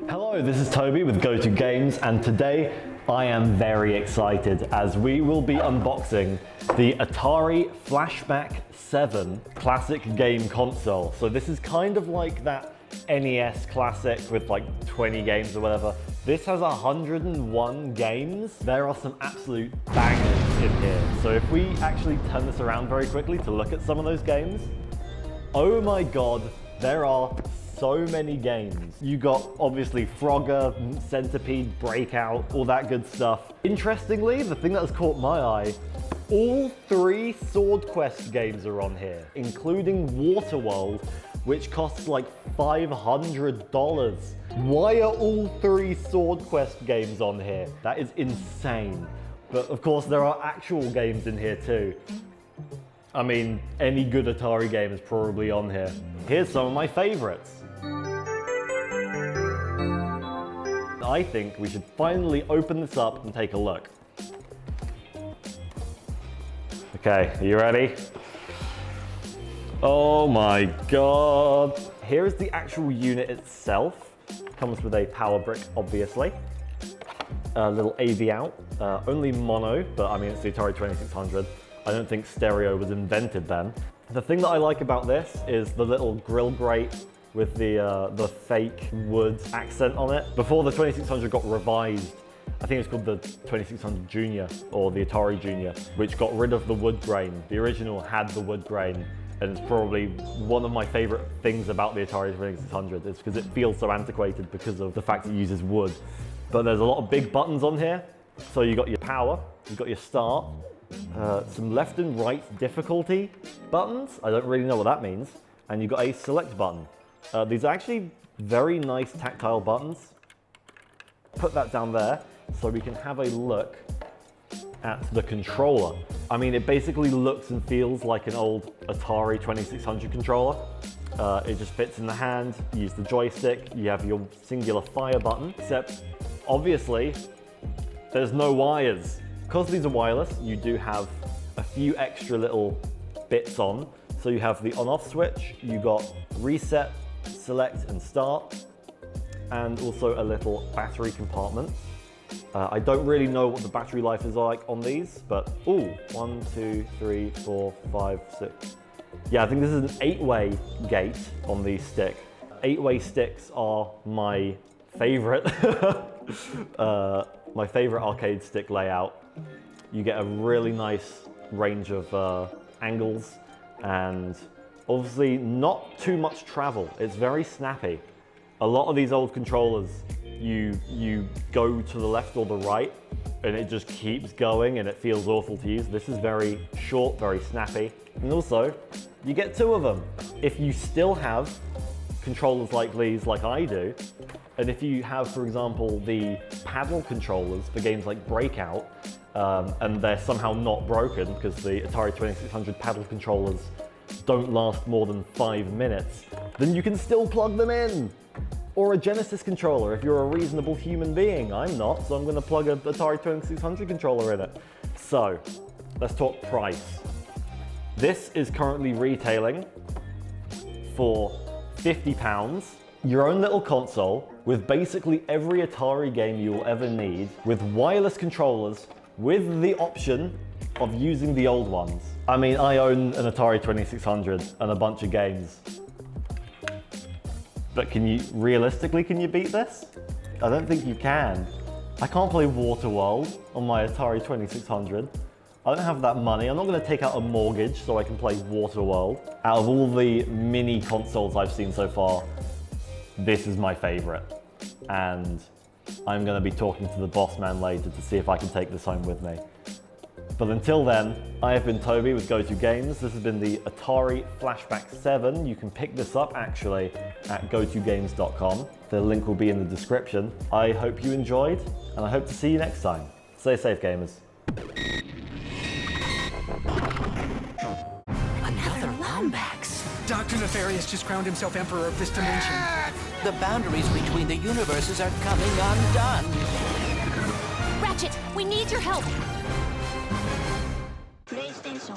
Hello, this is Toby with Go To Games, and today I am very excited as we will be unboxing the Atari Flashback 7 classic game console. So this is kind of like that NES classic with like 20 games or whatever. This has 101 games. There are some absolute bangers in here. So if we actually turn this around very quickly to look at some of those games, oh my god, there are so many games. You got obviously Frogger, Centipede, Breakout, all that good stuff. Interestingly, the thing that has caught my eye, all 3 Sword Quest games are on here, including Waterworld, which costs like $500. Why are all 3 Sword Quest games on here? That is insane. But of course there are actual games in here too. I mean, any good Atari game is probably on here. Here's some of my favorites. I think we should finally open this up and take a look. Okay, are you ready? Oh my god. Here is the actual unit itself. Comes with a power brick, obviously. A little AV out, only mono, but I mean it's the Atari 2600. I don't think stereo was invented then. The thing that I like about this is the little grill grate with the fake wood accent on it. Before the 2600 got revised, I think it's called the 2600 Junior or the Atari Junior, which got rid of the wood grain. The original had the wood grain, and it's probably one of my favorite things about the Atari 2600 is because it feels so antiquated because of the fact it uses wood. But there's a lot of big buttons on here. So you got your power, you've got your start, some left and right difficulty buttons. I don't really know what that means. And you've got a select button. These are actually very nice tactile buttons. Put that down there so we can have a look at the controller. I mean, it basically looks and feels like an old Atari 2600 controller. It just fits in the hand, you use the joystick, you have your singular fire button, except obviously there's no wires. Because these are wireless, you do have a few extra little bits on. So you have the on-off switch, you got reset, select and start, and also a little battery compartment. I don't really know what the battery life is like on these, but ooh, 1, 2, 3, 4, 5, 6. Yeah, I think this is an 8-way gate on the stick. 8-way sticks are my favorite, my favorite arcade stick layout. You get a really nice range of angles and obviously not too much travel. It's very snappy. A lot of these old controllers, you go to the left or the right and it just keeps going and it feels awful to use. This is very short, very snappy. And also, you get 2 of them. If you still have controllers like these, like I do, and if you have, for example, the paddle controllers for games like Breakout, and they're somehow not broken because the Atari 2600 paddle controllers don't last more than 5 minutes, then you can still plug them in. Or a Genesis controller if you're a reasonable human being. I'm not, so I'm going to plug a Atari 2600 controller in it. So, let's talk price. This is currently retailing for £50. Your own little console with basically every Atari game you will ever need, with wireless controllers, with the option of using the old ones. I mean, I own an Atari 2600 and a bunch of games. But realistically, can you beat this? I don't think you can. I can't play Waterworld on my Atari 2600. I don't have that money. I'm not gonna take out a mortgage so I can play Waterworld. Out of all the mini consoles I've seen so far, this is my favorite. And I'm gonna be talking to the boss man later to see if I can take this home with me. But until then, I have been Toby with Go To Games. This has been the Atari Flashback 7. You can pick this up actually at gotogames.com. The link will be in the description. I hope you enjoyed, and I hope to see you next time. Stay safe, gamers. Another Lombax. Dr. Nefarious just crowned himself Emperor of this dimension. The boundaries between the universes are coming undone. Ratchet, we need your help. PlayStation.